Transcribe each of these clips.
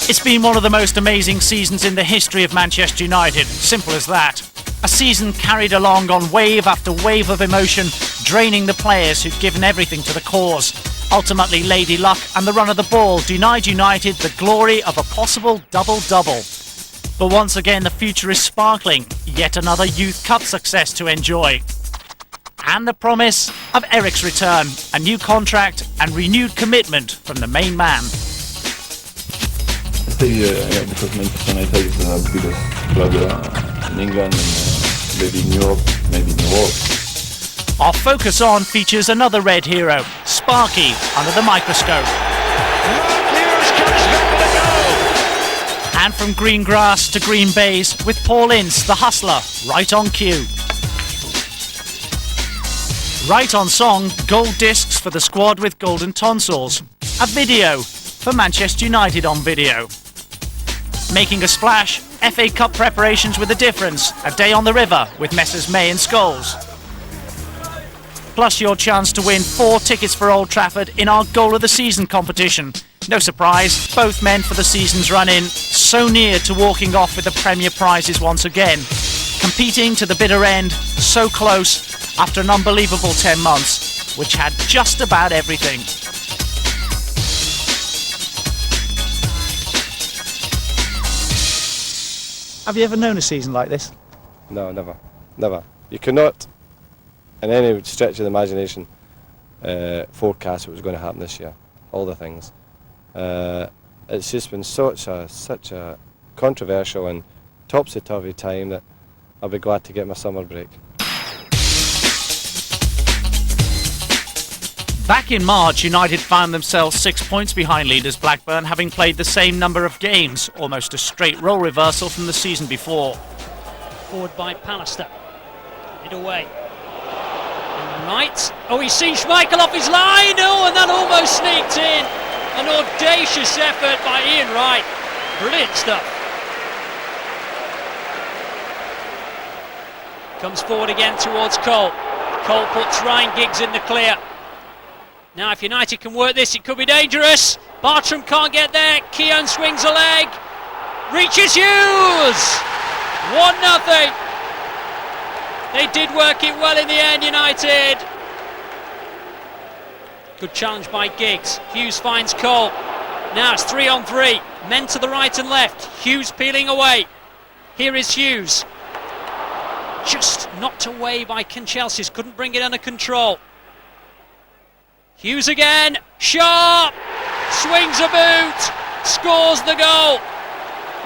It's been one of the most amazing seasons in the history of Manchester United, simple as that. A season carried along on wave after wave of emotion, draining the players who'd given everything to the cause. Ultimately, Lady Luck and the run of the ball denied United the glory of a possible double-double. But once again, the future is sparkling, yet another Youth Cup success to enjoy. And the promise of Eric's return, a new contract and renewed commitment from the main man. I think because Manchester United is the biggest club in England and maybe in Europe, maybe in the world. Our Focus On features another red hero, Sparky, under the microscope. Hughes comes back with a goal. And from green grass to green bays with Paul Ince, the hustler, right on cue. Right on song, gold discs for the squad with golden tonsils. A video for Manchester United on video. Making a splash, FA Cup preparations with a difference. A day on the river with Messrs May and Scholes. Plus your chance to win 4 tickets for Old Trafford in our Goal of the Season competition. No surprise, both men for the season's run-in, so near to walking off with the Premier prizes once again. Competing to the bitter end, so close, after an unbelievable 10 months, which had just about everything. Have you ever known a season like this? No, never. Never. You could not, in any stretch of the imagination, forecast what was going to happen this year. All the things. It's just been such a controversial and topsy-turvy time that I'll be glad to get my summer break. Back in March, United found themselves 6 points behind leaders Blackburn, having played the same number of games, almost a straight role reversal from the season before. Forward by Pallister. It away. And right. Oh, he sees Schmeichel off his line. Oh, and that almost sneaked in. An audacious effort by Ian Wright. Brilliant stuff. Comes forward again towards Cole. Cole puts Ryan Giggs in the clear. Now if United can work this, it could be dangerous. Bartram can't get there. Keown swings a leg. Reaches Hughes! 1-0. They did work it well in the end, United. Good challenge by Giggs. Hughes finds Cole. Now it's 3-on-3. Men to the right and left. Hughes peeling away. Here is Hughes. Just knocked away by Kanchelskis. Couldn't bring it under control. Hughes again, sharp, swings a boot, scores the goal.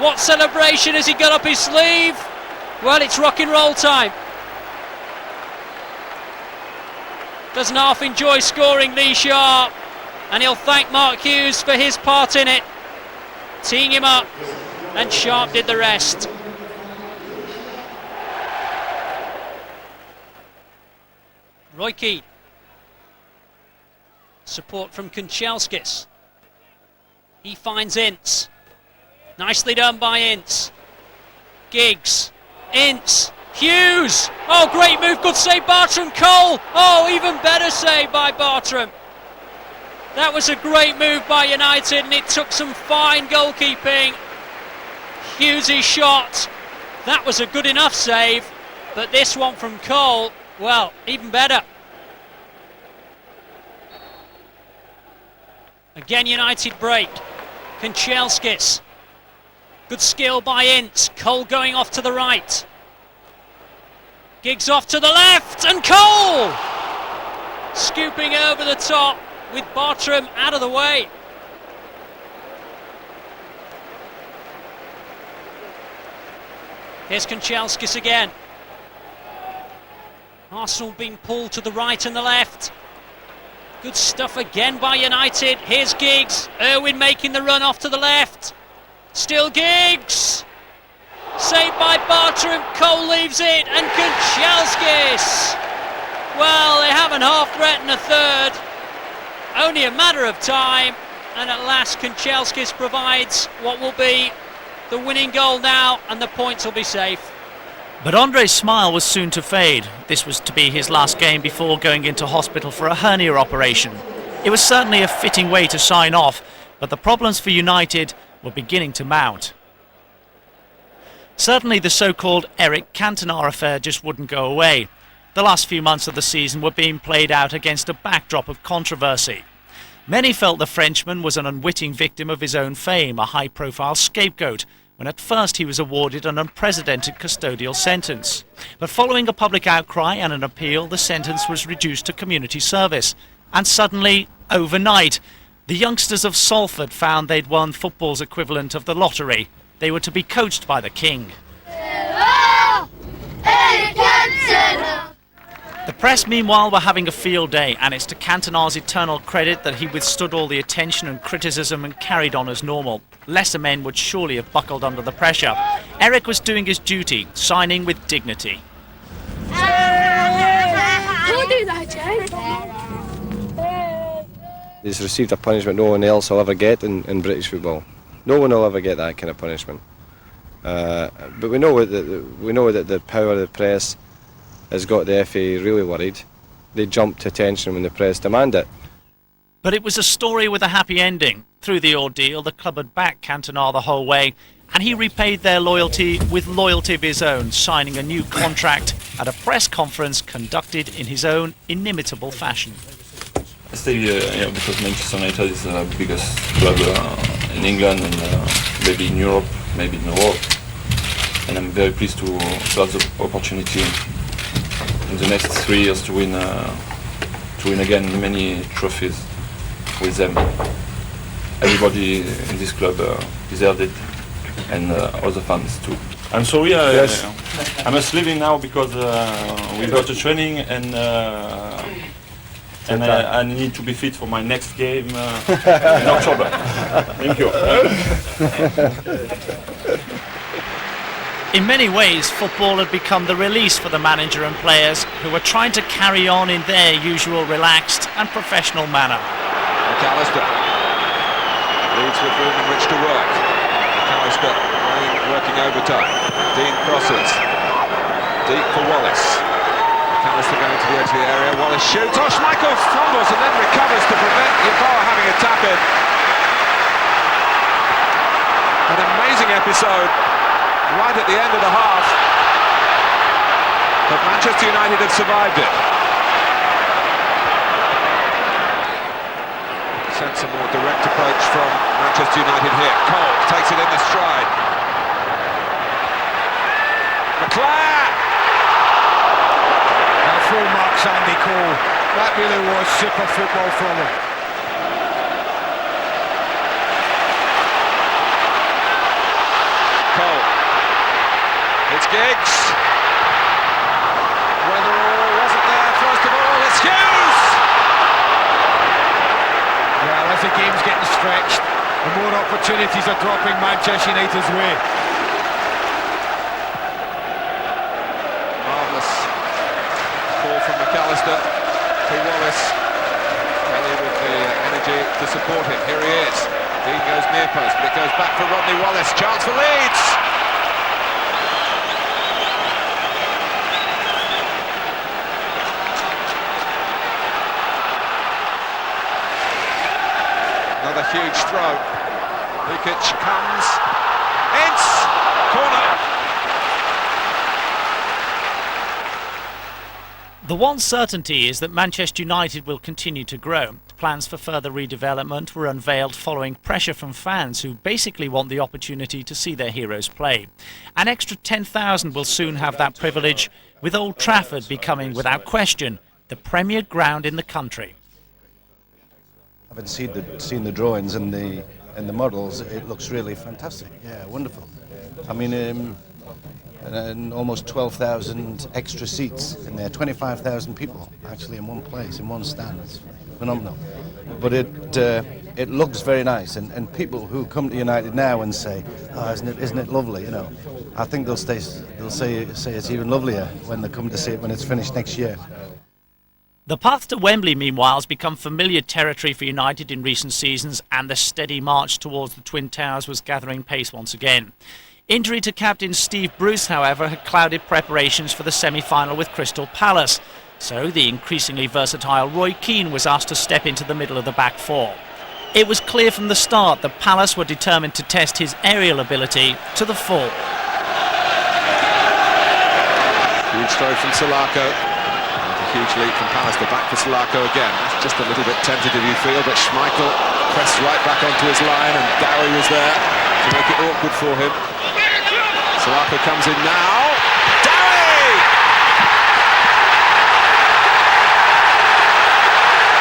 What celebration has he got up his sleeve? Well, it's rock and roll time. Doesn't half enjoy scoring, Lee Sharp, and he'll thank Mark Hughes for his part in it. Teeing him up, and Sharp did the rest. Roy Keane. Support from Kanchelskis. He finds Ince. Nicely done by Ince. Giggs. Ince. Hughes. Oh, great move. Good save, Bartram. Cole. Oh, even better save by Bartram. That was a great move by United, and it took some fine goalkeeping. Hughes' shot. That was a good enough save, but this one from Cole, well, even better. Again, United break. Kanchelskis. Good skill by Ince. Cole going off to the right. Giggs off to the left. And Cole! Scooping over the top with Bartram out of the way. Here's Kanchelskis again. Arsenal being pulled to the right and the left. Good stuff again by United. Here's Giggs. Irwin making the run off to the left. Still Giggs. Saved by Bartram. Cole leaves it. And Kanchelskis. Well, they haven't half threatened a third. Only a matter of time. And at last Kanchelskis provides what will be the winning goal now. And the points will be safe. But Andre's smile was soon to fade. This was to be his last game before going into hospital for a hernia operation. It was certainly a fitting way to sign off, but the problems for United were beginning to mount. Certainly the so-called Eric Cantona affair just wouldn't go away. The last few months of the season were being played out against a backdrop of controversy. Many felt the Frenchman was an unwitting victim of his own fame, a high-profile scapegoat, when at first he was awarded an unprecedented custodial sentence. But following a public outcry and an appeal, the sentence was reduced to community service. And suddenly, overnight, the youngsters of Salford found they'd won football's equivalent of the lottery. They were to be coached by the King. The press, meanwhile, were having a field day, and it's to Cantona's eternal credit that he withstood all the attention and criticism and carried on as normal. Lesser men would surely have buckled under the pressure. Eric was doing his duty, signing with dignity. He's received a punishment no one else will ever get in British football. No one will ever get that kind of punishment. But we know that the power of the press has got the FA really worried. They jumped to attention when the press demanded it. But it was a story with a happy ending. Through the ordeal, the club had backed Cantona the whole way, and he repaid their loyalty with loyalty of his own, signing a new contract at a press conference conducted in his own inimitable fashion. I stay because Manchester United is the biggest club in England and maybe in Europe, maybe in the world. And I'm very pleased to have the opportunity in the next 3 years to win again many trophies with them. Everybody in this club deserved it, and other fans too. I'm sorry, I must leave now because we got a training and I need to be fit for my next game in October. Thank you. In many ways, football had become the release for the manager and players who were trying to carry on in their usual relaxed and professional manner. McAllister leads with room in which to work. McAllister working overtime. Dean crosses. Deep for Wallace. McAllister going to the edge of the area. Wallace shoots. Oh, Schmeichel fumbles and then recovers to prevent Yeboah having a tap in. An amazing episode right at the end of the half. But Manchester United had survived it. Sense a more direct approach from Manchester United here. Cole takes it in the stride. McClare! Now full marks Andy Cole. That really was super football from him. Cole. It's Giggs. Weatherall wasn't there first of all. It's Hughes! Well, as the game's getting stretched, the more opportunities are dropping Manchester United's way. Marvellous ball from McAllister to Wallace. Kelly with the energy to support him. Here he is. Dean goes near post, but it goes back for Rodney Wallace. Chance for Leeds. Another huge throw. Lukic comes. Ince! Corner. The one certainty is that Manchester United will continue to grow. Plans for further redevelopment were unveiled following pressure from fans who basically want the opportunity to see their heroes play. An extra 10,000 will soon have that privilege, with Old Trafford becoming, without question, the premier ground in the country. Having seen the drawings and the models, it looks really fantastic. Yeah, wonderful. I mean, and almost 12,000 extra seats in there, 25,000 people actually in one place, in one stand. It's phenomenal. But it looks very nice, and people who come to United now and say, "Oh, isn't it lovely?" You know, I think they'll say it's even lovelier when they come to see it when it's finished next year. The path to Wembley, meanwhile, has become familiar territory for United in recent seasons, and the steady march towards the Twin Towers was gathering pace once again. Injury to captain Steve Bruce, however, had clouded preparations for the semi-final with Crystal Palace, so the increasingly versatile Roy Keane was asked to step into the middle of the back four. It was clear from the start that Palace were determined to test his aerial ability to the full. Huge throw from Salako. A huge lead from Palace. The back for Salako again. It's just a little bit tentative, you feel, but Schmeichel pressed right back onto his line, and Dowie was there to make it awkward for him. Salako comes in now. Dowie!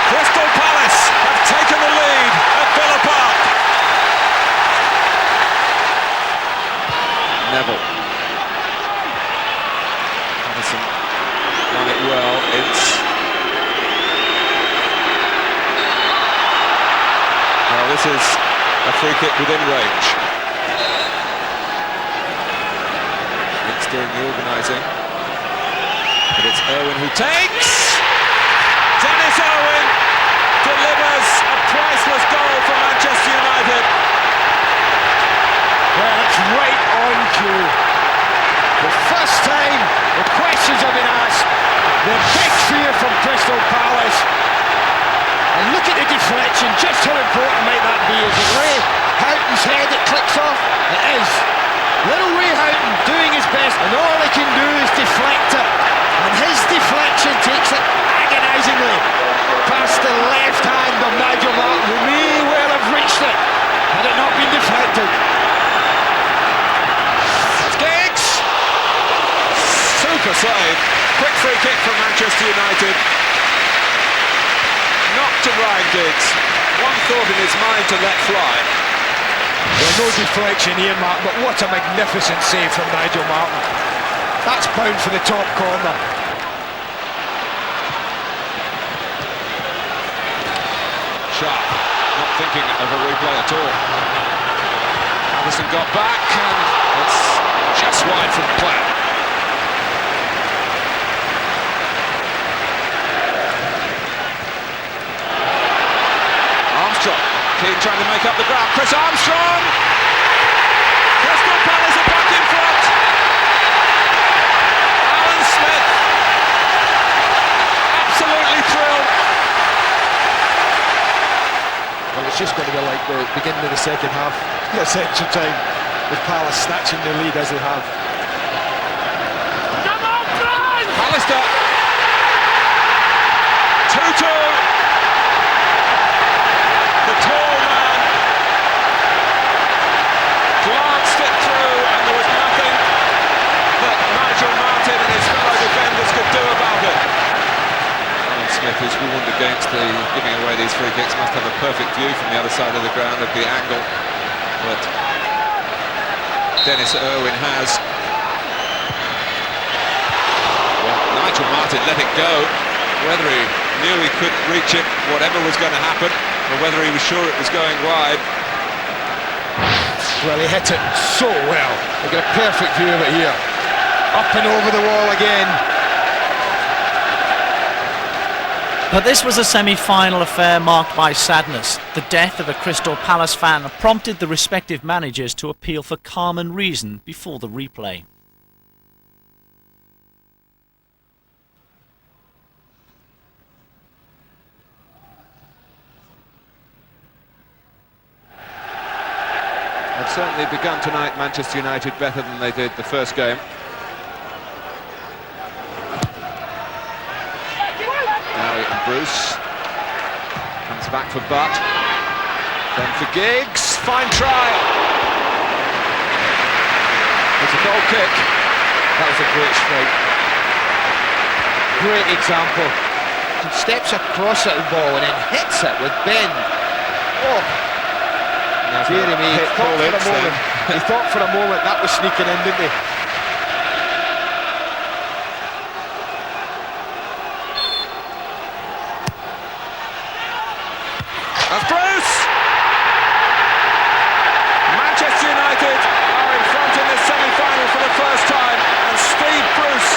Crystal Palace have taken the lead at Villa Park. Neville. Madison won it well. Ince. Now this is a free kick within range. Ince doing the organising. But it's Irwin who takes. Dennis Irwin delivers a priceless goal for Manchester United. Well, it's right on cue. The first time the questions have been asked, the big fear from Crystal Palace. And look at the deflection, just how important might that be? Is it Ray Houghton's head that clicks off? It is. Little Ray Houghton doing his best, and all he can do is deflect it. And his deflection takes it agonisingly past the left hand of Nigel Martin, who may well have reached it had it not been deflected. Giggs! Super save. Quick free kick from Manchester United. Not to Ryan Giggs. One thought in his mind to let fly. Well, no deflection here, Mark, but what a magnificent save from Nigel Martin. That's bound for the top corner. Sharp, not thinking of a replay at all. Anderson got back, and it's just wide from the player. Armstrong, Keane trying to make up the ground. Chris Armstrong! Crystal Palace are back in front. Alan Smith, absolutely thrilled. Well, it's just going to be like the beginning of the second half. Yes, extra time, with Palace snatching the lead as they have. Come on, Brian! Alistair! 2-2. The tall man glanced it through, and there was nothing that Nigel Martin and his fellow defenders could do about it. Alan Smith, who's warned against the giving away these free kicks, must have a perfect view from the other side of the ground of the angle, but Dennis Irwin has. Well, Nigel Martin let it go. Whether he knew he couldn't reach it, whatever was going to happen, or whether he was sure it was going wide. Well, he hit it so well. They got a perfect view of it here. Up and over the wall again. But this was a semi-final affair marked by sadness. The death of a Crystal Palace fan prompted the respective managers to appeal for calm and reason before the replay. They've certainly begun tonight, Manchester United, better than they did the first game. Dowie and Bruce. Comes back for Butt. Then for Giggs. Fine try. It's a goal kick. That was a great strike. Great example. He steps across at the ball and then hits it with bend. Oh, Jeremy, he thought for a moment that was sneaking in, didn't he? That's Bruce! Manchester United are in front in this semi-final for the first time, and Steve Bruce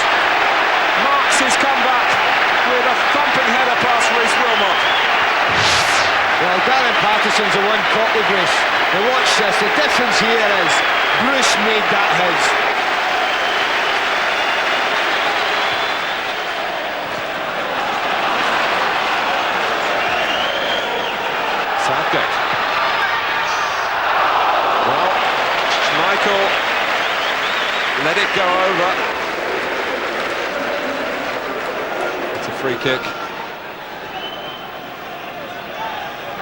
marks his comeback with a thumping header past Reece Wilmot. Well, Darren Patterson's the one caught with Bruce. Now watch this, the difference here is Bruce made that his. Southgate. let it go over. It's a free kick.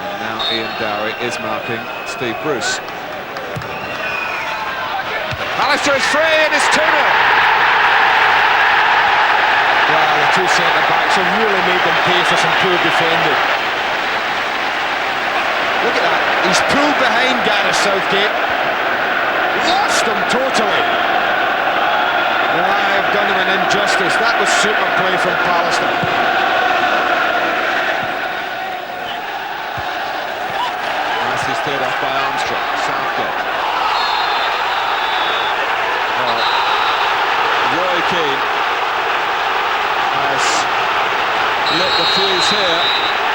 And now Ian Dowie is marking Steve Bruce. Alistair is free and it's 2-0. Well, the two centre-backs have really made them pay for some poor defending. Look at that, he's pulled behind Gareth Southgate. Lost him totally. I've done him an injustice. That was super play from Pallister. Nicely steered off by Armstrong. Southgate. Well, Roy Keane has lit the fuse here,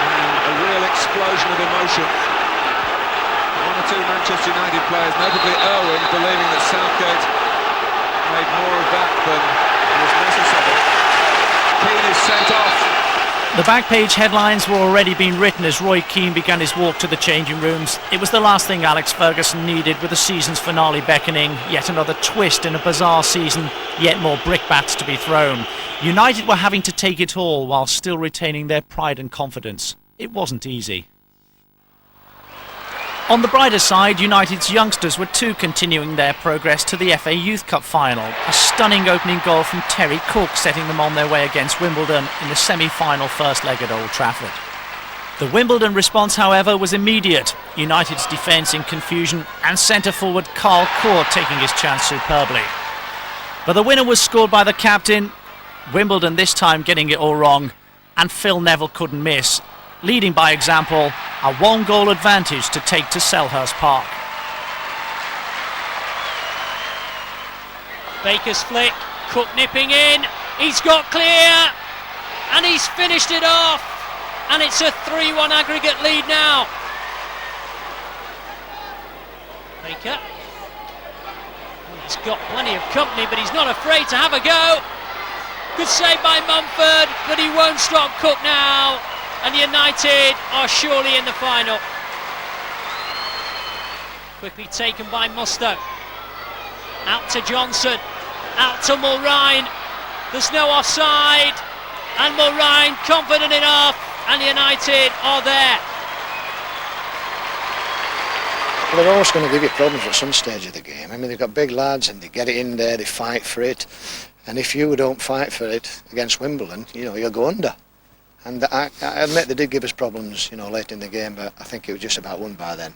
and a real explosion of emotion. One or two Manchester United players, notably Irwin, believing that Southgate made more of that than was necessary. Keane is sent off. The back page headlines were already being written as Roy Keane began his walk to the changing rooms. It was the last thing Alex Ferguson needed, with the season's finale beckoning. Yet another twist in a bizarre season, yet more brickbats to be thrown. United were having to take it all while still retaining their pride and confidence. It wasn't easy. On the brighter side, United's youngsters were too continuing their progress to the FA Youth Cup final. A stunning opening goal from Terry Cook setting them on their way against Wimbledon in the semi-final first leg at Old Trafford. The Wimbledon response, however, was immediate. United's defence in confusion and centre-forward Carl Court taking his chance superbly. But the winner was scored by the captain, Wimbledon this time getting it all wrong, and Phil Neville couldn't miss, leading by example, a one-goal advantage to take to Selhurst Park. Baker's flick, Cook nipping in, he's got clear, and he's finished it off, and it's a 3-1 aggregate lead now. Baker, he's got plenty of company, but he's not afraid to have a go. Good save by Mumford, but he won't stop Cook now. And United are surely in the final. Quickly taken by Musto. Out to Johnson. Out to Mulrine. There's no offside. And Mulrine confident enough. And United are there. Well, they're always going to give you problems at some stage of the game. I mean, they've got big lads and they get it in there, they fight for it. And if you don't fight for it against Wimbledon, you know, you'll go under. And I admit they did give us problems, you know, late in the game, but I think it was just about won by then.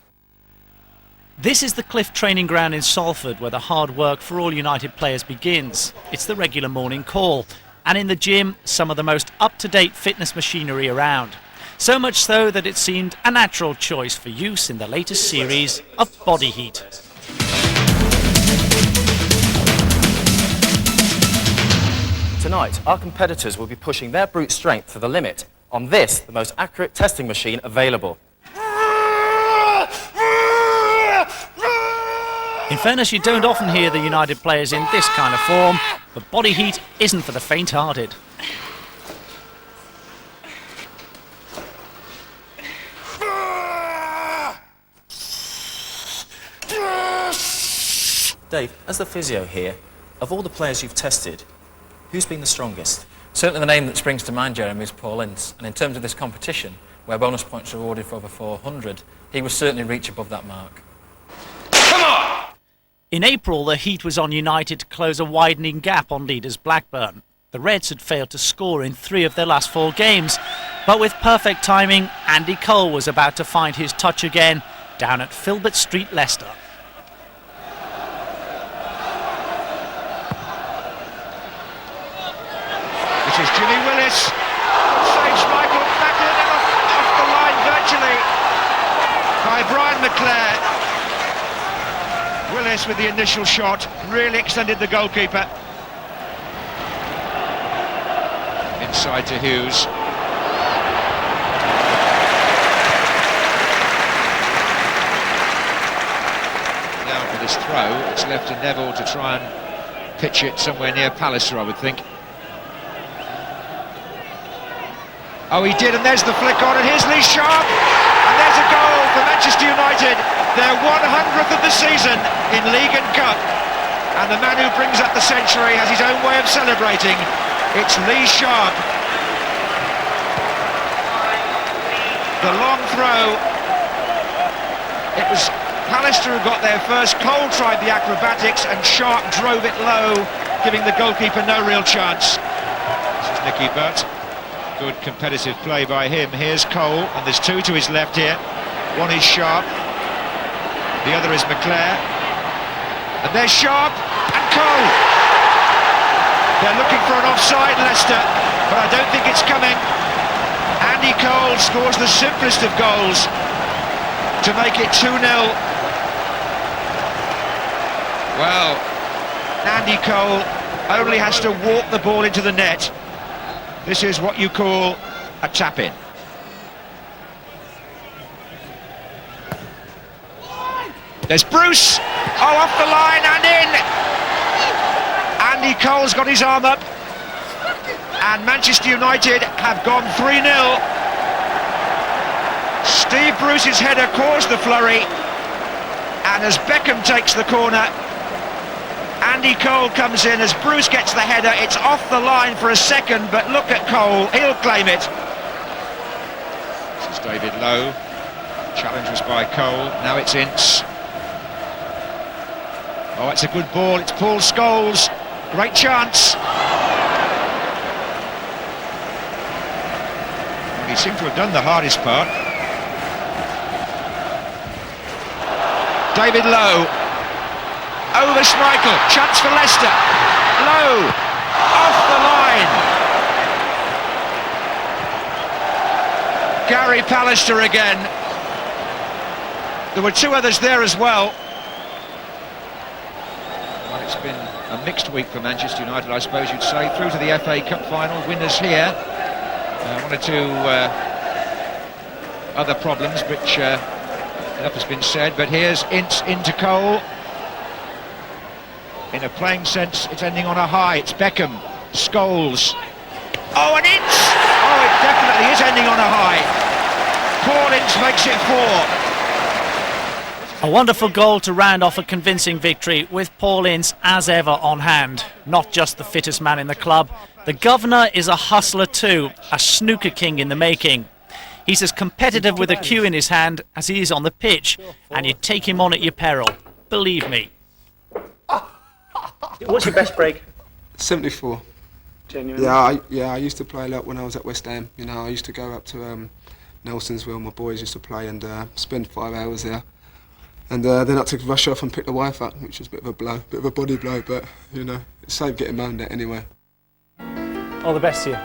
This is the Cliff training ground in Salford, where the hard work for all United players begins. It's the regular morning call. And in the gym, some of the most up-to-date fitness machinery around. So much so that it seemed a natural choice for use in the latest series of Body Heat. Tonight, our competitors will be pushing their brute strength to the limit on this, the most accurate testing machine available. In fairness, you don't often hear the United players in this kind of form, but Body Heat isn't for the faint-hearted. Dave, as the physio here, of all the players you've tested, who's been the strongest? Certainly the name that springs to mind, Jeremy, is Paul Ince. And in terms of this competition, where bonus points are awarded for over 400, he will certainly reach above that mark. Come on! In April, the heat was on United to close a widening gap on leaders Blackburn. The Reds had failed to score in 3 of their last 4 games. But with perfect timing, Andy Cole was about to find his touch again down at Filbert Street, Leicester. This is Jimmy Willis. Saves Michael back in and off the line virtually by Brian McClare. Willis with the initial shot really extended the goalkeeper. Inside to Hughes. Now for this throw, it's left to Neville to try and pitch it somewhere near Pallister, I would think. Oh, he did, and there's the flick on, and here's Lee Sharp, and there's a goal for Manchester United, their 100th of the season in League and Cup. And the man who brings up the century has his own way of celebrating. It's Lee Sharp. The long throw. It was Pallister who got there first. Cole tried the acrobatics and Sharp drove it low, giving the goalkeeper no real chance. This is Nicky Butt. Good competitive play by him. Here's Cole, and there's two to his left here. One is Sharp, the other is McClare. And there's Sharp and Cole. They're looking for an offside, Leicester, but I don't think it's coming. Andy Cole scores the simplest of goals to make it 2-0. Well, Andy Cole only has to walk the ball into the net. This is what you call a tap-in. There's Bruce. Oh, off the line and in. Andy Cole's got his arm up. And Manchester United have gone 3-0. Steve Bruce's header caused the flurry. And as Beckham takes the corner, Andy Cole comes in as Bruce gets the header. It's off the line for a second, but look at Cole, he'll claim it. This is David Lowe. Challenge was by Cole, now it's Ince. Oh, it's a good ball, it's Paul Scholes. Great chance. He seemed to have done the hardest part. David Lowe. Over Schmeichel, chance for Leicester. Lowe, off the line. Gary Pallister again. There were two others there as well. Well, it's been a mixed week for Manchester United, I suppose you'd say. Through to the FA Cup final, winners here. One or two other problems, which enough has been said. But here's Ince into Cole. In a playing sense, it's ending on a high. It's Beckham, Scholes. Oh, and Ince! Oh, it definitely is ending on a high. Paul Ince makes it 4. A wonderful goal to round off a convincing victory, with Paul Ince as ever on hand. Not just the fittest man in the club, the governor is a hustler too, a snooker king in the making. He's as competitive with a cue in his hand as he is on the pitch, and you take him on at your peril, believe me. What's your best break? 74. Genuinely? Yeah, I used to play a lot when I was at West Ham. You know, I used to go up to Nelson's where my boys used to play and spend 5 hours there. And then I had to rush off and pick the wife up, which was a bit of a blow, bit of a body blow, but, you know, it saved getting moaned at anyway. All the best to you.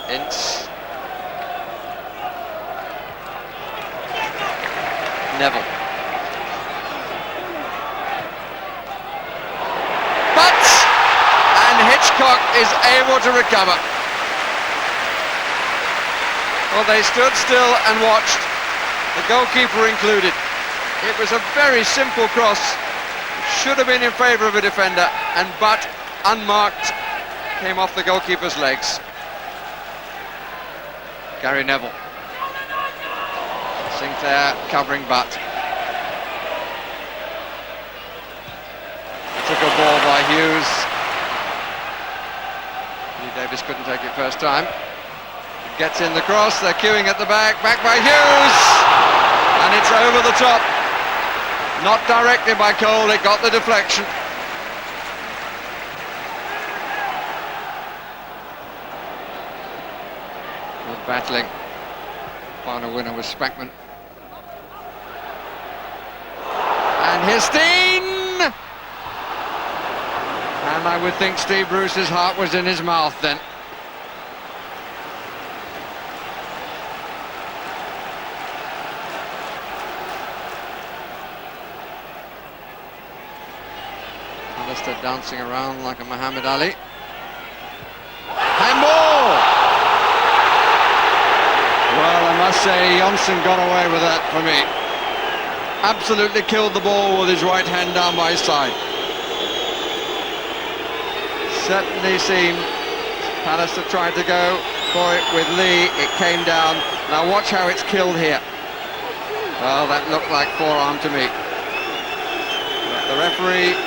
Ince. Neville. But, and Hitchcock is able to recover. Well, they stood still and watched, the goalkeeper included. It was a very simple cross. It should have been in favour of a defender, and Butt, unmarked, came off the goalkeeper's legs. Gary Neville. Sinclair covering Butt. Took a ball by Hughes. Lee Davis couldn't take it first time. Gets in the cross, they're queuing at the back by Hughes! And it's over the top. Not directed by Cole, it got the deflection. Good battling. Final winner was Spackman. And Here's Steen! And I would think Steve Bruce's heart was in his mouth then. Alistair dancing around like a Muhammad Ali. Handball! Well, I must say, Johnson got away with that for me. Absolutely killed the ball with his right hand down by his side. Certainly seemed Pallister tried to go for it with Lee. It came down. Now watch how it's killed here. Well, that looked like forearm to me. But the referee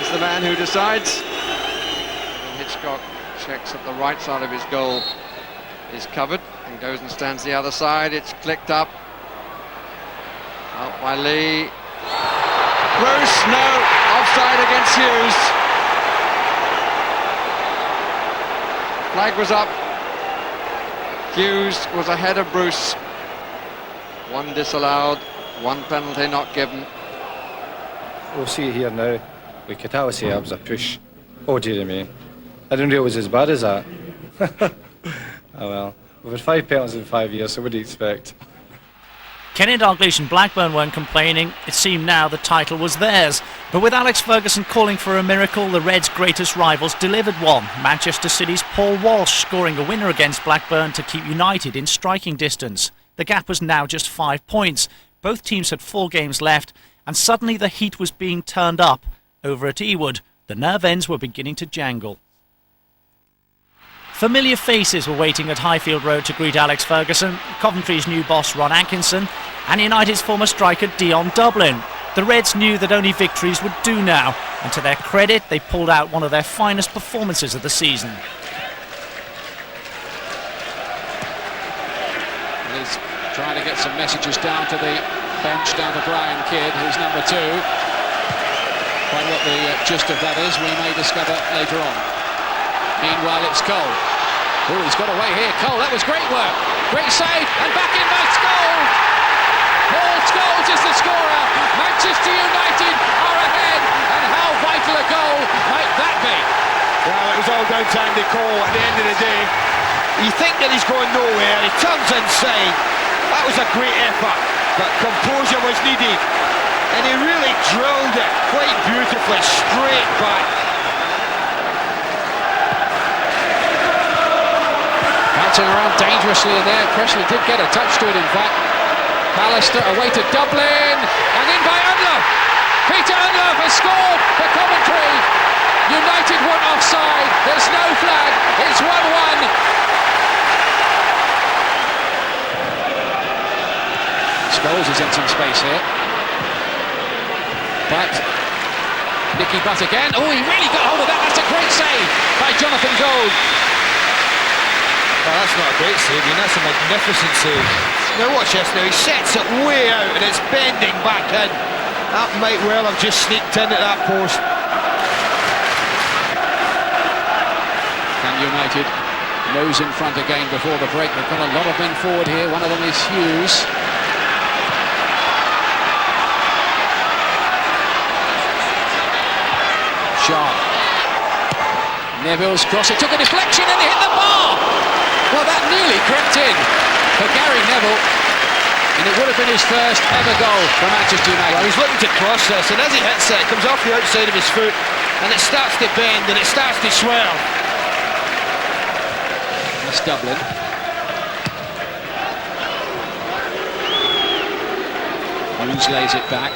is the man who decides. And Hitchcock checks that the right side of his goal is covered and goes and stands the other side. It's flicked up. Out by Lee. Bruce, no. Offside against Hughes. Flag was up. Hughes was ahead of Bruce. One disallowed, one penalty not given. We'll see it here now. We could hardly say that was a push. Oh dear me. I didn't realise it was as bad as that. Oh well. We've had 5 penalties in 5 years, so what do you expect? Kenny Dalglish and Blackburn weren't complaining. It seemed now the title was theirs. But with Alex Ferguson calling for a miracle, the Reds' greatest rivals delivered one. Manchester City's Paul Walsh scoring a winner against Blackburn to keep United in striking distance. The gap was now just 5 points. Both teams had 4 games left, and suddenly the heat was being turned up. Over at Ewood, the nerve ends were beginning to jangle. Familiar faces were waiting at Highfield Road to greet Alex Ferguson, Coventry's new boss Ron Atkinson, and United's former striker Dion Dublin. The Reds knew that only victories would do now, and to their credit, they pulled out one of their finest performances of the season. He's trying to get some messages down to the bench, down to Brian Kidd, who's number 2. Quite what the gist of that is, we may discover later on. Meanwhile, it's Cole. Oh, he's got away here. Cole, that was great work. Great save, and back in by Scholes. Paul Scholes is the scorer. Manchester United are ahead, and how vital a goal might that be? Well, it was all down to Andy Cole at the end of the day. You think that he's going nowhere, he turns inside. That was a great effort, but composure was needed. And he really drilled it quite beautifully, straight back. Bouncing around dangerously in there. Presley did get a touch to it, in fact. Pallister away to Dublin, and in by Unlove. Peter Unlove has scored for Coventry. United weren't offside. There's no flag. It's 1-1. Scholes is in some space here. But Nicky Butt again. Oh, he really got hold of that. That's a great save by Jonathan Gold. Well, that's not a great save, that's a magnificent save. Now watch this now, he sets it way out and it's bending back in. That might well have just sneaked in at that post. And United nose in front again before the break. They've got a lot of men forward here. One of them is Hughes. Sharp. Neville's cross, it took a deflection and it hit the bar! Well, that nearly crept in for Gary Neville, and it would have been his first ever goal for Manchester United. Well, he's looking to cross this, and as he hits it, it comes off the outside of his foot, and it starts to bend, and it starts to swell. That's Dublin. Hughes lays it back,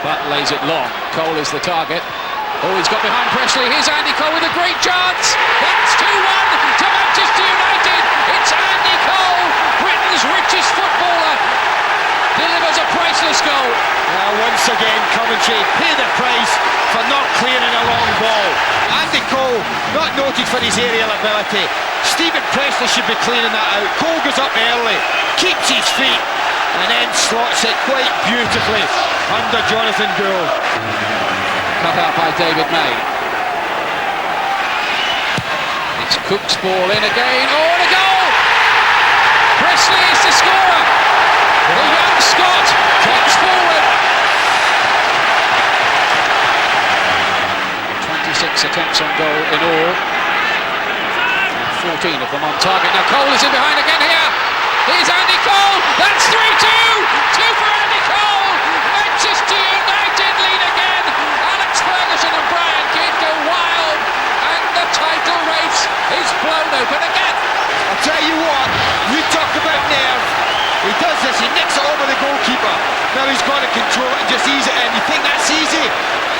but lays it long. Cole is the target. Oh, he's got behind Presley. Here's Andy Cole with a great chance. That's 2-1 to Manchester United. It's Andy Cole, Britain's richest footballer, delivers a priceless goal. Now, once again, Coventry pay the price for not clearing a long ball. Andy Cole, not noted for his aerial ability. Stephen Presley should be cleaning that out. Cole goes up early, keeps his feet, and then slots it quite beautifully under Jonathan Gould. Cut out by David May. It's Cook's ball in again. Oh, and a goal! Presley is the scorer. The young Scot drops forward. 6 attempts on goal in all. 14 of them on target. Now Cole is in behind again here. Here's Andy Cole. That's 3-2. 2 for Andy Cole. Manchester United lead again. Alex Ferguson and Brian Kidd go wild, and the title race is blown open again. I'll tell you what, we talk about nerve. He does this, he nicks it over the goalkeeper. Now he's got to control it and just ease it in. You think that's easy?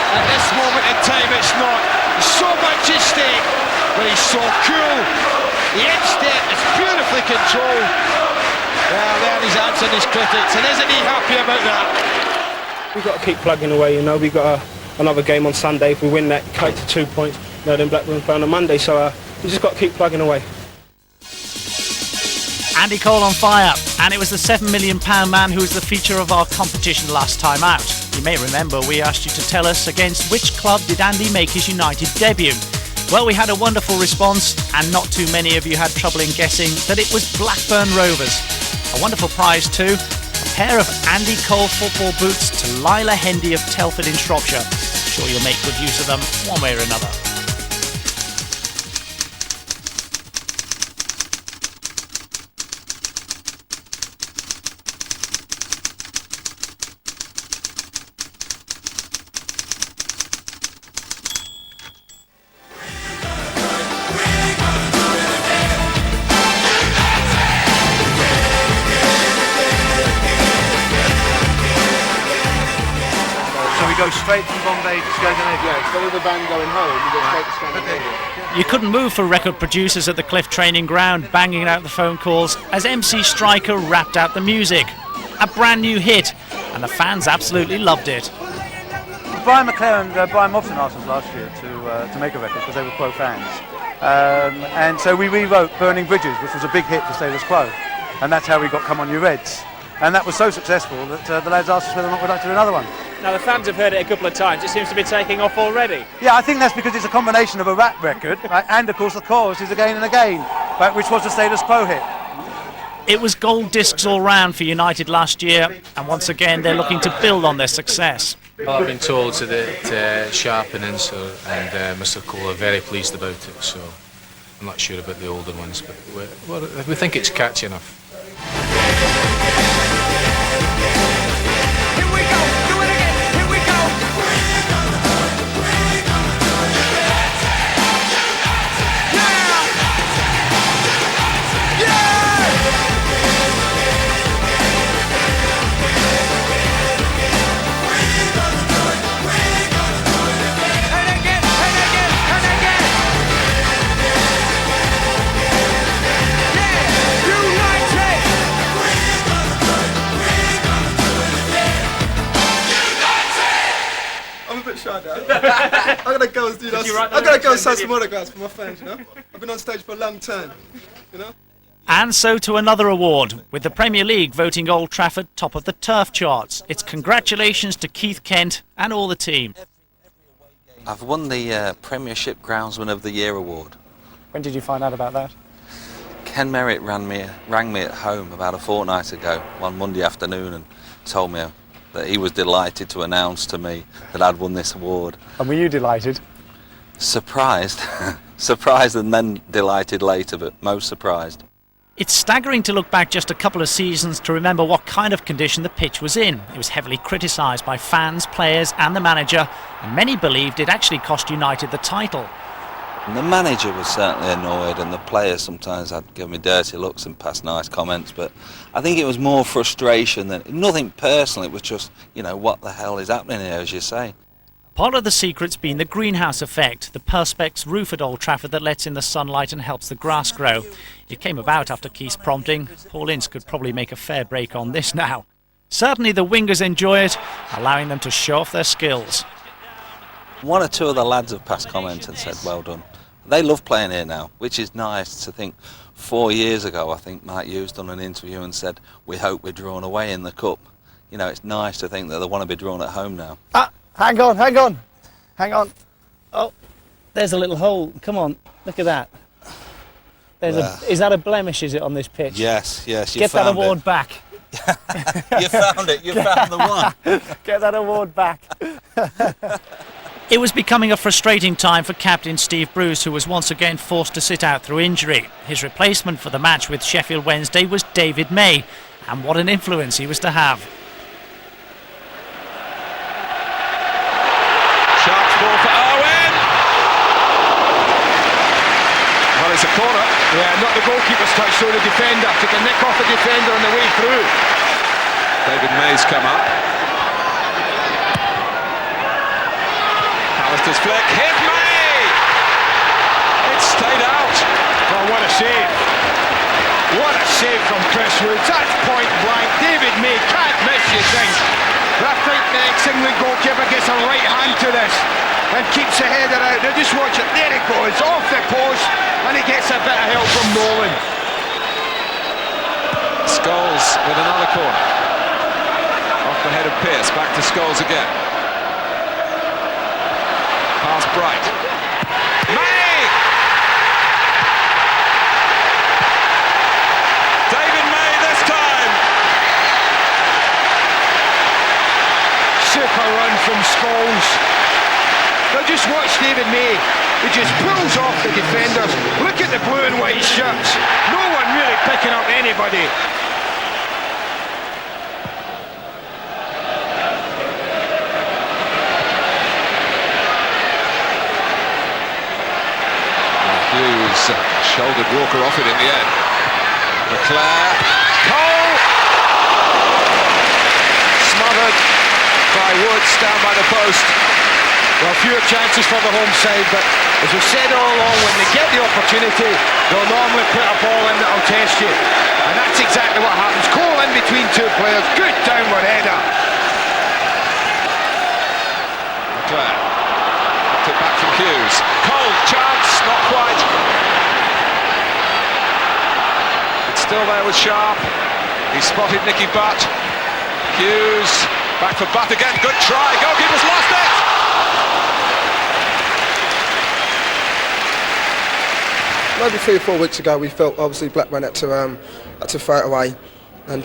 At this moment in time, it's not. There's so much at stake, but he's so cool. The end step is beautifully controlled. Well, there he's answering his critics, and isn't he happy about that? We've got to keep plugging away, you know. We've got another game on Sunday. If we win that, kite to 2 points. You know, then Blackburn play on a Monday, so we just got to keep plugging away. Andy Cole on fire, and it was the £7 million man who was the feature of our competition last time out. You may remember we asked you to tell us against which club did Andy make his United debut. Well, we had a wonderful response, and not too many of you had trouble in guessing that it was Blackburn Rovers. A wonderful prize too, a pair of Andy Cole football boots to Lila Hendy of Telford in Shropshire. Sure you'll make good use of them one way or another. Go straight from Bombay to Scandinavia. Yeah, instead of the van going home, we go straight to Scandinavia. You couldn't move for record producers at the Cliff training ground, banging out the phone calls as MC Striker rapped out the music. A brand new hit, and the fans absolutely loved it. Brian McClare and Brian Mobson asked us last year to make a record because they were Quo fans. And so we rewrote Burning Bridges, which was a big hit for Status Quo. And that's how we got Come On You Reds. And that was so successful that the lads asked us whether or not we'd like to do another one. Now the fans have heard it a couple of times. It seems to be taking off already. Yeah, I think that's because it's a combination of a rap record and of course the chorus is Again and Again, which was the Status Quo hit. It was gold discs all round for United last year, and once again they're looking to build on their success. Well, I've been told that Sharp and Ince and Mr. Cole are very pleased about it, so I'm not sure about the older ones, but we think it's catchy enough. I'm gonna go and do that. I'm gonna go and sign some autographs for my fans, you know. I've been on stage for a long time, you know. And so to another award, with the Premier League voting Old Trafford top of the turf charts. It's congratulations to Keith Kent and all the team. I've won the Premiership Groundsman of the Year award. When did you find out about that? Ken Merritt rang me at home about a fortnight ago, one Monday afternoon, and told me that he was delighted to announce to me that I'd won this award. And were you delighted? Surprised. Surprised and then delighted later, but most surprised. It's staggering to look back just a couple of seasons to remember what kind of condition the pitch was in. It was heavily criticised by fans, players and the manager, and many believed it actually cost United the title. And the manager was certainly annoyed, and the players sometimes had given me dirty looks and passed nice comments, but I think it was more frustration than nothing personal. It was just, you know, what the hell is happening here, as you say. Part of the secret's been the greenhouse effect, the perspex roof at Old Trafford that lets in the sunlight and helps the grass grow. It came about after Keith's prompting. Paul Ince could probably make a fair break on this now. Certainly the wingers enjoy it, allowing them to show off their skills. One or two of the lads have passed comments and said, well done. They love playing here now, which is nice to think. 4 years ago, I think Mike Hughes done an interview and said, we hope we're drawn away in the Cup. You know, it's nice to think that they want to be drawn at home now. Hang on. Oh, there's a little hole. Come on, look at that. Is that a blemish, is it, on this pitch? Yes, you Get found that award back. You found it, you found the one. Get that award back. It was becoming a frustrating time for captain Steve Bruce, who was once again forced to sit out through injury. His replacement for the match with Sheffield Wednesday was David May, and what an influence he was to have. Sharp ball for Owen. Well, it's a corner. Yeah, not the goalkeeper's touch, so the defender. Took a nick off the defender on the way through. David May's come up. Alistair's flick. Hit May! It stayed out. Oh, what a save. What a save from Chris Hughes. That's point blank. David May can't miss, you think. I think the ex-England goalkeeper gets a right hand to this and keeps the header out. Now just watch it. There it goes, off the post, and he gets a bit of help from Nolan. Scholes with another corner. Off the head of Pearce, back to Scholes again. Pass Bright. May! David May this time! Super run from Scholes. Now just watch David May. He just pulls off the defenders. Look at the blue and white shirts. No one really picking up anybody. Hughes shouldered Walker off it in the end. Leclerc. Cole! Smothered by Woods down by the post. Well, fewer chances for the home side, but as we said all along, when they get the opportunity, they'll normally put a ball in that'll test you. And that's exactly what happens. Cole in between two players. Good downward header. Leclerc. Tip back from Hughes. Cole, chance, not quite. It's still there with Sharp. He spotted Nicky Butt. Hughes, back for Butt again. Good try. Goalkeeper's lost it. Maybe 3 or 4 weeks ago, we felt obviously Blackburn had to throw it away, and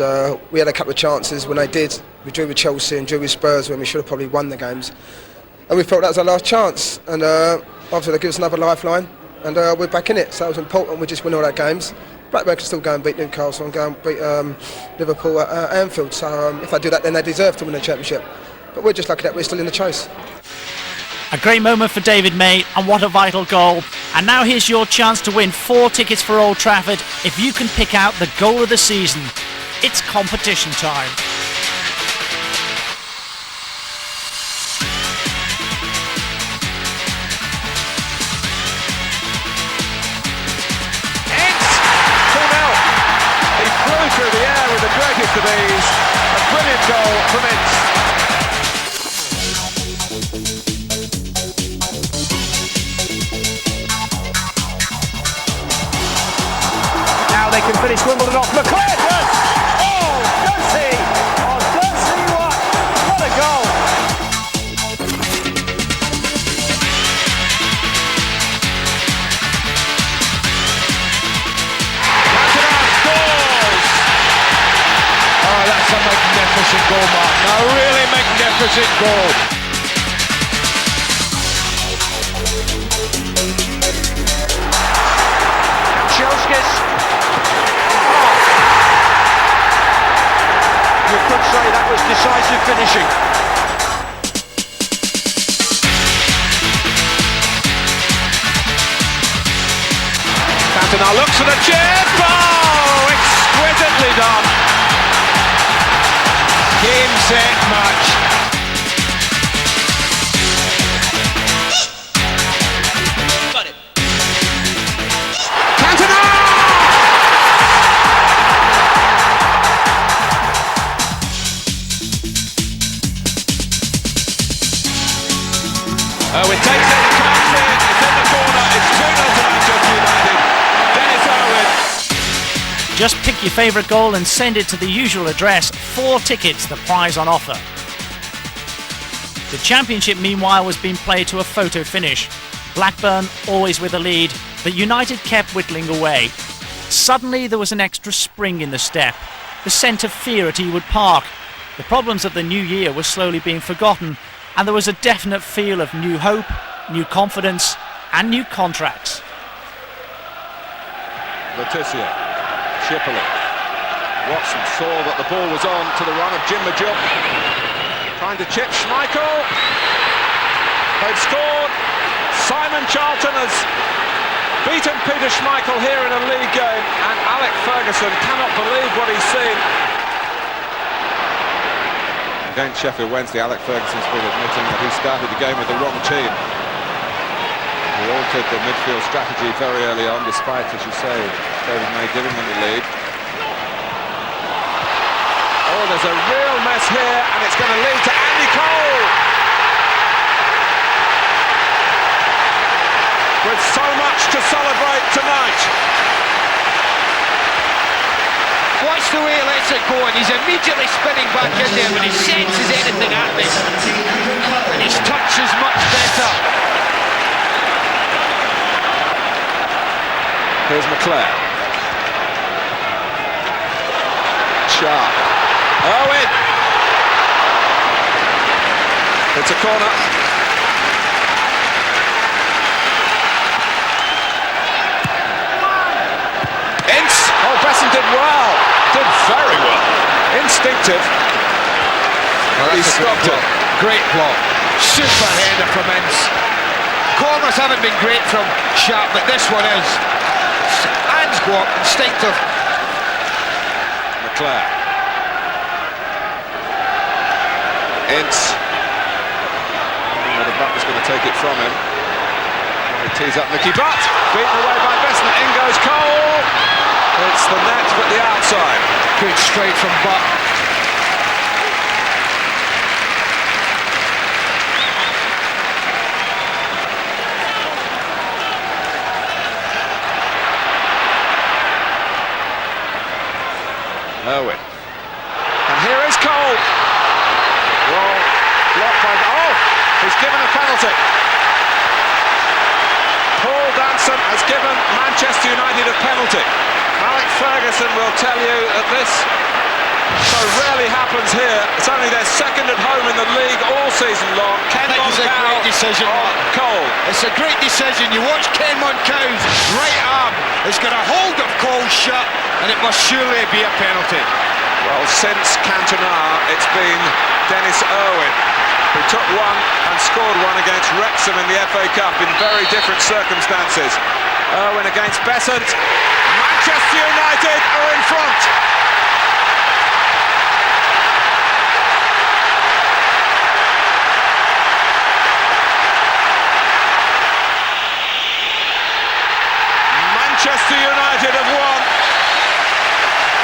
we had a couple of chances. When they did, we drew with Chelsea and drew with Spurs when we should have probably won the games, and we felt that was our last chance. And obviously they give us another lifeline, and we're back in it. So it was important we just win all our games. Blackburn can still go and beat Newcastle and go and beat Liverpool at Anfield. So if they do that, then they deserve to win the championship. But we're just lucky that we're still in the chase. A great moment for David May, and what a vital goal. And now here's your chance to win 4 tickets for Old Trafford if you can pick out the goal of the season. It's competition time. Ince! 2-0. He flew through the air with the greatest of ease. A brilliant goal from Ince. They can finish Wimbledon off. McLeod, yes! Oh, does he? Oh, does he what? What a goal! Cantona scores! Oh, that's a magnificent goal, Mark. A really magnificent goal. Chelskis. You could say that was decisive finishing. Cantona looks for the chip. Oh, exquisitely done. Game, set, match. Got it. Cantona! Owen takes it, comes in, it's in the corner, it's 2-0 to Manchester United. Dennis Owen. Just pick your favourite goal and send it to the usual address. 4 tickets, the prize on offer. The Championship, meanwhile, was being played to a photo finish. Blackburn always with a lead, but United kept whittling away. Suddenly there was an extra spring in the step, the scent of fear at Ewood Park. The problems of the new year were slowly being forgotten, and there was a definite feel of new hope, new confidence and new contracts. Letizia, Shipley. Watson saw that the ball was on to the run of Jim Majuk. Trying to chip Schmeichel. They've scored. Simon Charlton has beaten Peter Schmeichel here in a league game, and Alec Ferguson cannot believe what he's seen. Against Sheffield Wednesday, Alec Ferguson's been admitting that he started the game with the wrong team. He altered the midfield strategy very early on, despite, as you say, David May giving them the lead. Oh, there's a real mess here, and it's going to lead to Andy Cole. With so much to celebrate tonight. Watch the way he lets it go, and he's immediately spinning back in there when he senses anything happening. And his touch is much better. Here's McClare. Sharp. Owen! It's a corner. Ince! Oh, Besson did well. Did very well. Instinctive. He stopped it. Great block. Super header from Ince. Corners haven't been great from Sharp, but this one is. Hands go up, instinctive. McClare. Ince. The Butt was going to take it from him. He tees up Mickey Butt. Beaten away by Besson. In goes Cole. It's the net, but the outside. Good straight from Butt. Owen. And here is Cole. Well, blocked by... Oh! He's given a penalty. Paul Danson has given Manchester United a penalty. Alec Ferguson will tell you that this so rarely happens here. It's only their second at home in the league all season long. Ken It's a great decision. Cole. It's a great decision. You watch Ken Moncal's right arm. It's got a hold of Cole shut, and it must surely be a penalty. Well, since Cantona, it's been Dennis Irwin who took one and scored one against Wrexham in the FA Cup in very different circumstances. Irwin against Besant. Manchester United are in front. Manchester United have won.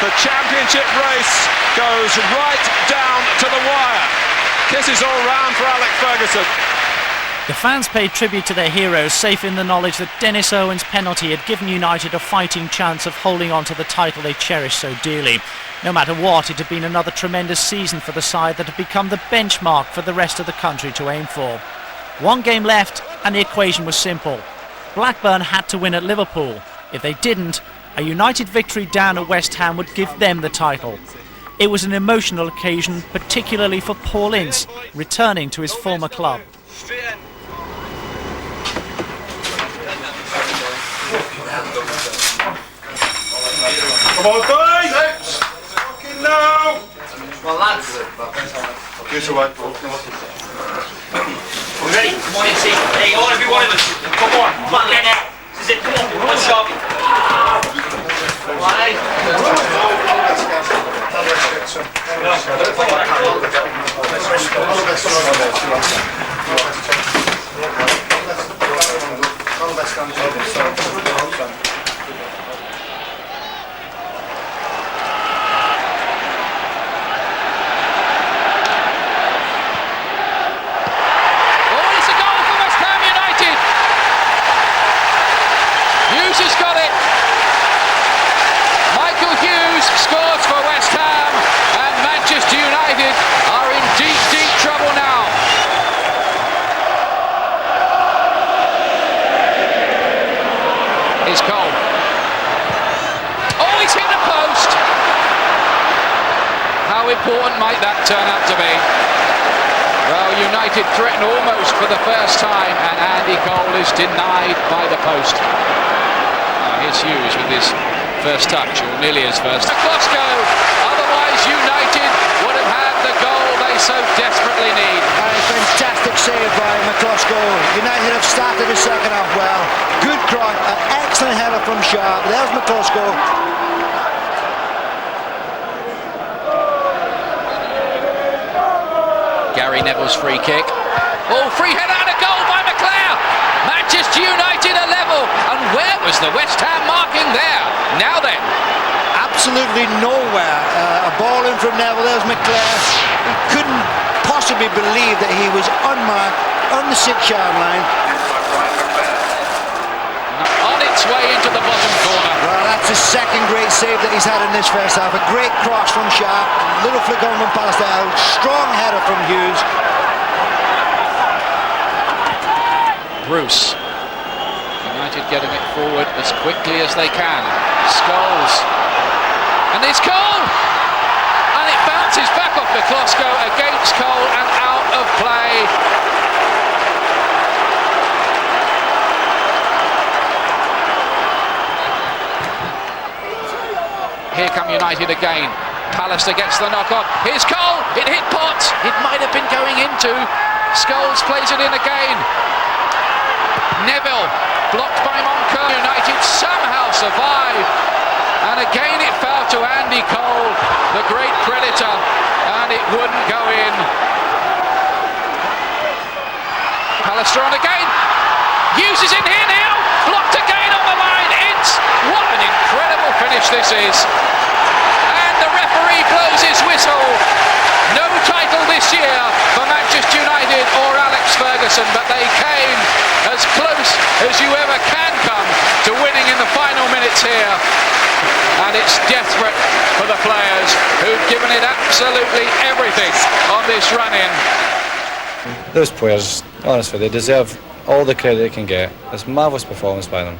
The championship race goes right down to the wire. Kisses all round for Alec Ferguson. The fans paid tribute to their heroes, safe in the knowledge that Dennis Irwin's penalty had given United a fighting chance of holding on to the title they cherished so dearly. No matter what, it had been another tremendous season for the side that had become the benchmark for the rest of the country to aim for. One game left and the equation was simple. Blackburn had to win at Liverpool. If they didn't, a United victory down at West Ham would give them the title. It was an emotional occasion, particularly for Paul Ince, returning to his former club. Come on, guys! Fucking now! Well, lads. Here's the white ball. We're ready. Come on, Ince. Hey, all every one of us. Come on. Come on, get it. This is it. Come on. One shot. Come on, hey. Hughes has got it. Michael Hughes scores for West Ham, and Manchester United are in deep, deep trouble now. Here's Cole. Oh, he's hit the post. How important might that turn out to be? Well, United threaten almost for the first time, and Andy Cole is denied by the post. Here's Hughes with his first touch, or nearly his first. McCloskey, otherwise United would have had the goal they so desperately need. Fantastic save by McCloskey. United have started the second half well. Good cross, an excellent header from Sharp. There's McCloskey. Gary Neville's free kick. Oh, free header and a goal by McClare. Manchester United are level. And where was the West Ham marking there? Now then. Absolutely nowhere. A ball in from Neville. There's McClare. He couldn't possibly believe that he was unmarked on the 6-yard line. On its way into the bottom corner. Well, that's the second great save that he's had in this first half. A great cross from Sharp. Little flick on and past it out. Strong header from Hughes. Bruce. United getting it forward as quickly as they can. Scholes. And it's Cole! And it bounces back off McCloskey against Cole and out of play. Here come United again. Pallister gets the knock on. Here's Cole. It hit Potts. It might have been going into. Scholes plays it in again. Neville blocked by Moncur. United somehow survive. And again it fell to Andy Cole, the great predator, and it wouldn't go in. Pallister on again. Hughes is in here now. Blocked again on the line. Ince. What an incredible finish this is. And the referee blows his whistle. No title this year for Manchester United or Alex Ferguson, but they came as close as you ever can come to winning in the final minutes here. And it's desperate for the players who've given it absolutely everything on this run-in. Those players, honestly, they deserve all the credit they can get. It's a marvellous performance by them.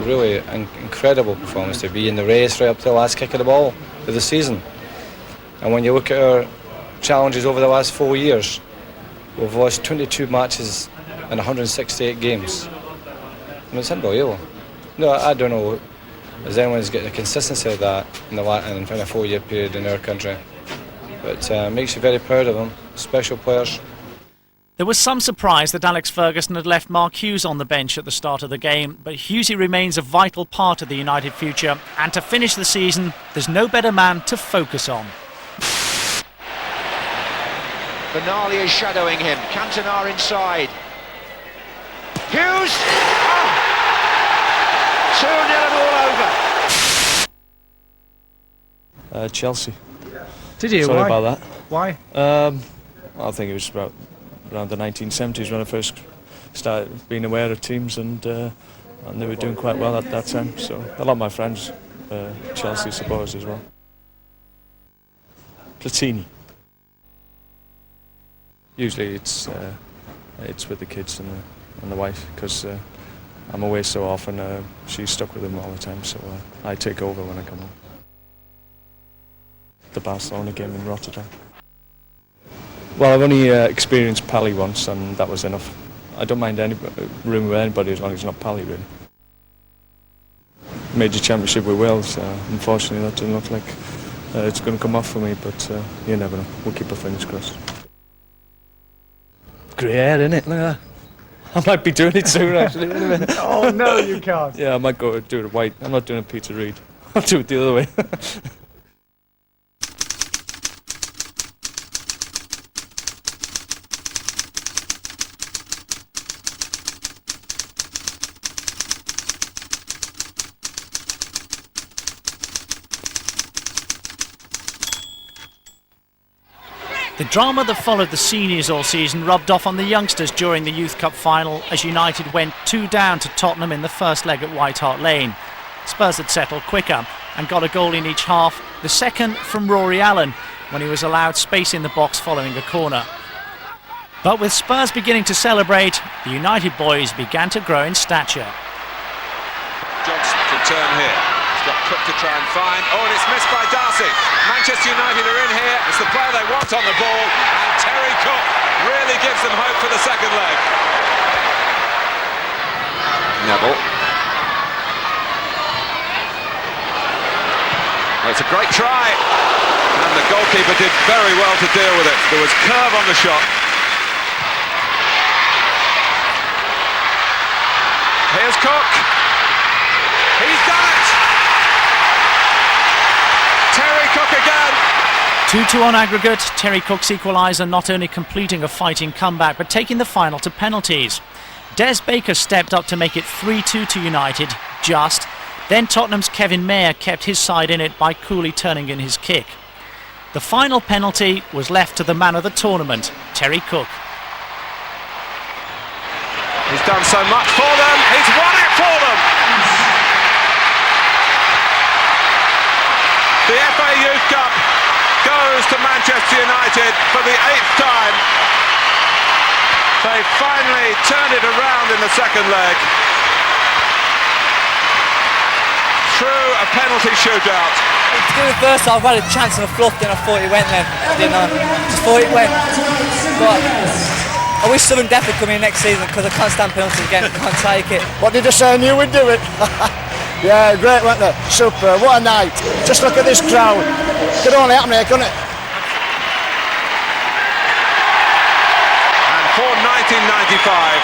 Really an incredible performance to be in the race right up to the last kick of the ball of the season. And when you look at our challenges over the last 4 years, we've lost 22 matches in 168 games. I mean, it's unbelievable. No, I don't know as anyone's got the consistency of that in a 4-year period in our country. But it makes you very proud of them, special players. There was some surprise that Alex Ferguson had left Mark Hughes on the bench at the start of the game, but Hughesy remains a vital part of the United future, and to finish the season, there's no better man to focus on. Benali is shadowing him. Cantona inside. Hughes! Oh. 2-0 and all over. Chelsea. Did you? Sorry Why? about that. Why? I think it was around the 1970s when I first started being aware of teams, and they were doing quite well at that time. So a lot of my friends, Chelsea supporters as well. Platini. Usually it's with the kids and the wife, because I'm away so often. She's stuck with them all the time, so I take over when I come home. The Barcelona game in Rotterdam. Well, I've only experienced Pally once, and that was enough. I don't mind room with anybody as long as it's not Pally, really. Major championship with Wales. Unfortunately, that doesn't look like it's going to come off for me, but you never know. We'll keep our fingers crossed. Grey hair, innit? Look at that. I might be doing it soon, actually. Oh, no, you can't. Yeah, I might go do it white. I'm not doing a Peter Reid. I'll do it the other way. The drama that followed the seniors all season rubbed off on the youngsters during the Youth Cup final as United went 2 down to Tottenham in the first leg at White Hart Lane. Spurs had settled quicker and got a goal in each half, the second from Rory Allen when he was allowed space in the box following a corner. But with Spurs beginning to celebrate, the United boys began to grow in stature. Johnson can turn here. He's got Cook to try and find. Oh, and it's missed by Darcy. Manchester United are in here. It's the player they want on the ball. And Terry Cook really gives them hope for the second leg. Neville. Well, it's a great try, and the goalkeeper did very well to deal with it. There was curve on the shot. Here's Cook. He's done it! Terry Cook again. 2-2 on aggregate. Terry Cook's equaliser not only completing a fighting comeback but taking the final to penalties. Des Baker stepped up to make it 3-2 to United, just. Then Tottenham's Kevin Mayer kept his side in it by coolly turning in his kick. The final penalty was left to the man of the tournament, Terry Cook. He's done so much for them. He's won it for them. The FA Youth Cup goes to Manchester United for the 8th time. They finally turned it around in the second leg through a penalty shootout. To do the first half, I had a chance and I fluffed and I thought it went then. Didn't I? Just thought it went. But I wish Southern definitely come in next season because I can't stand penalties again. I can't take it. What did I say? I knew we'd do it. Yeah, great, weren't they? Super. What a night. Just look at this crowd. Could only happen here, couldn't it? And for 1995,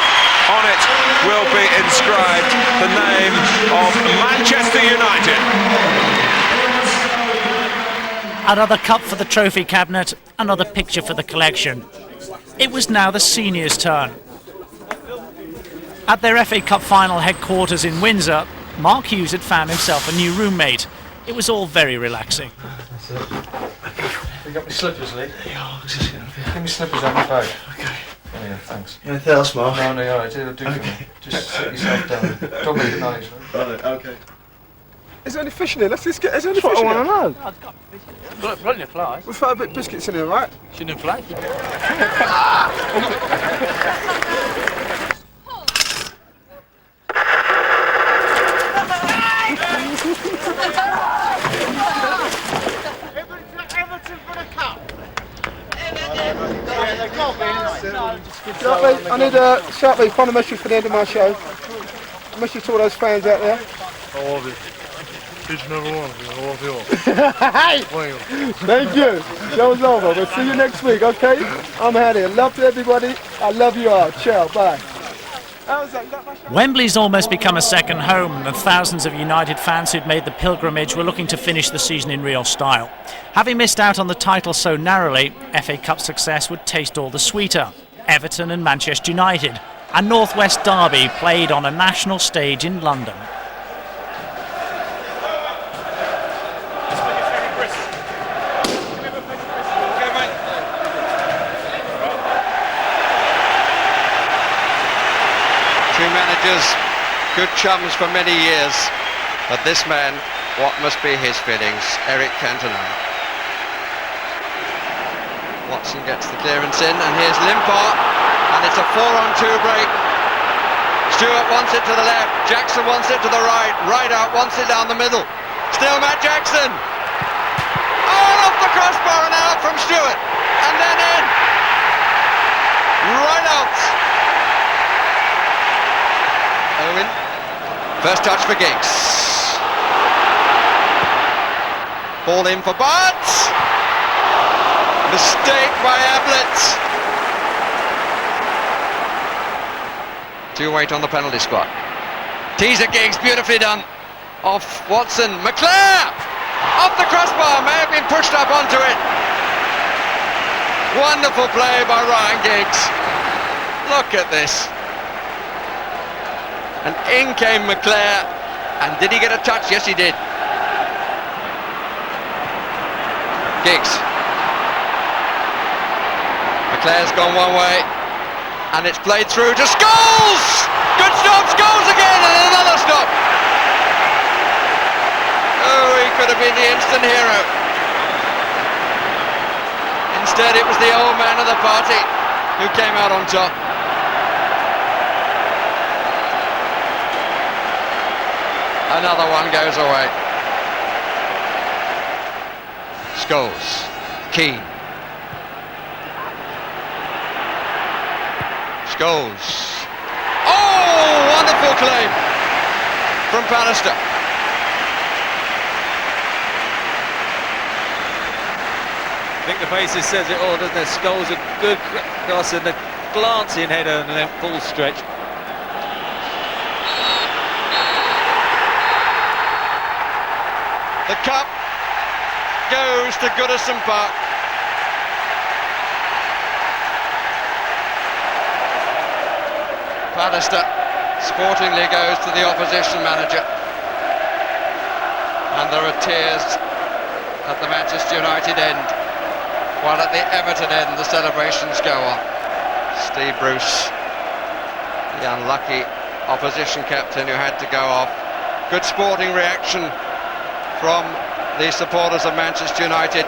on it will be inscribed the name of Manchester United. Another cup for the trophy cabinet, another picture for the collection. It was now the seniors' turn. At their FA Cup final headquarters in Windsor, Mark Hughes had found himself a new roommate. It was all very relaxing. You got my slippers, Lee? Yeah, just give me slippers on my bag. Okay. Oh yeah, thanks. Anything else, Mark? No, you're alright. It'll do for me. Just sit yourself down. Don't make it noise, right? Right, okay. Is there any fish in here? Let's just get. Is there any fish in here? I want to know. I've got fish in here. Plenty of flies. We've got a bit of biscuits in here, right? Shouldn't fly. I need a Sharpie, find a message for the end of my show. A message to all those fans out there. I love it. Each and every one of you. I love you all. Hey! Thank you. Show's over. We'll see you next week, okay? I'm out here. Love to everybody. I love you all. Ciao. Bye. Wembley's almost become a second home, and thousands of United fans who'd made the pilgrimage were looking to finish the season in real style. Having missed out on the title so narrowly, FA Cup success would taste all the sweeter. Everton and Manchester United, a North West derby played on a national stage in London. Two managers, good chums for many years, but this man, what must be his feelings, Eric Cantona. Watson gets the clearance in, and here's Limpar, and it's a 4-on-2 break. Stewart wants it to the left, Jackson wants it to the right, Rideout wants it down the middle. Still Matt Jackson. Oh, off the crossbar and out from Stewart, and then in. Rideout. Owen, first touch for Giggs. Ball in for Barnes. Mistake by Ablett. 2-8 on the penalty spot. Teaser Giggs, beautifully done. Off Watson. McClare! Off the crossbar, may have been pushed up onto it. Wonderful play by Ryan Giggs. Look at this. And in came McClare. And did he get a touch? Yes, he did. Giggs. McClare's gone one way, and it's played through to Scholes! Good stop, Scholes again, and another stop! Oh, he could have been the instant hero. Instead, it was the old man of the party who came out on top. Another one goes away. Scholes, Keane. Goals. Oh, wonderful claim from Pallister. I think the faces says it all, doesn't it? Scholes a good cross and a glancing header and then full stretch. The cup goes to Goodison Park. Pallister sportingly goes to the opposition manager. And there are tears at the Manchester United end, while at the Everton end the celebrations go on. Steve Bruce, the unlucky opposition captain who had to go off. Good sporting reaction from the supporters of Manchester United,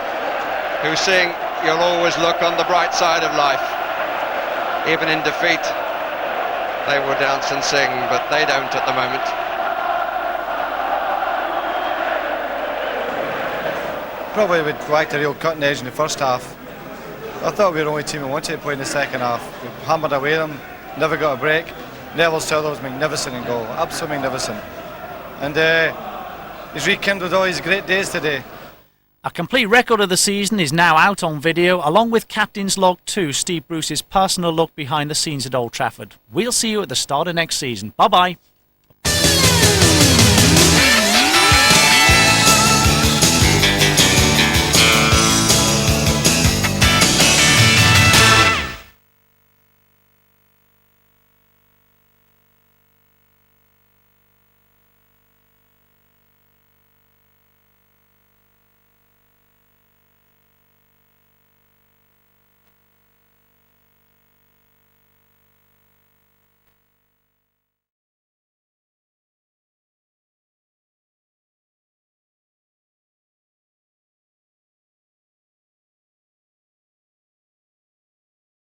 who sing, "You'll always look on the bright side of life." Even in defeat, they will dance and sing, but they don't at the moment. Probably would lacked a real cutting edge in the first half. I thought we were the only team who wanted to play in the second half. We hammered away them, never got a break. Neville Southall was magnificent in goal, absolutely magnificent. And he's rekindled all his great days today. A complete record of the season is now out on video, along with Captain's Log 2, Steve Bruce's personal look behind the scenes at Old Trafford. We'll see you at the start of next season. Bye-bye.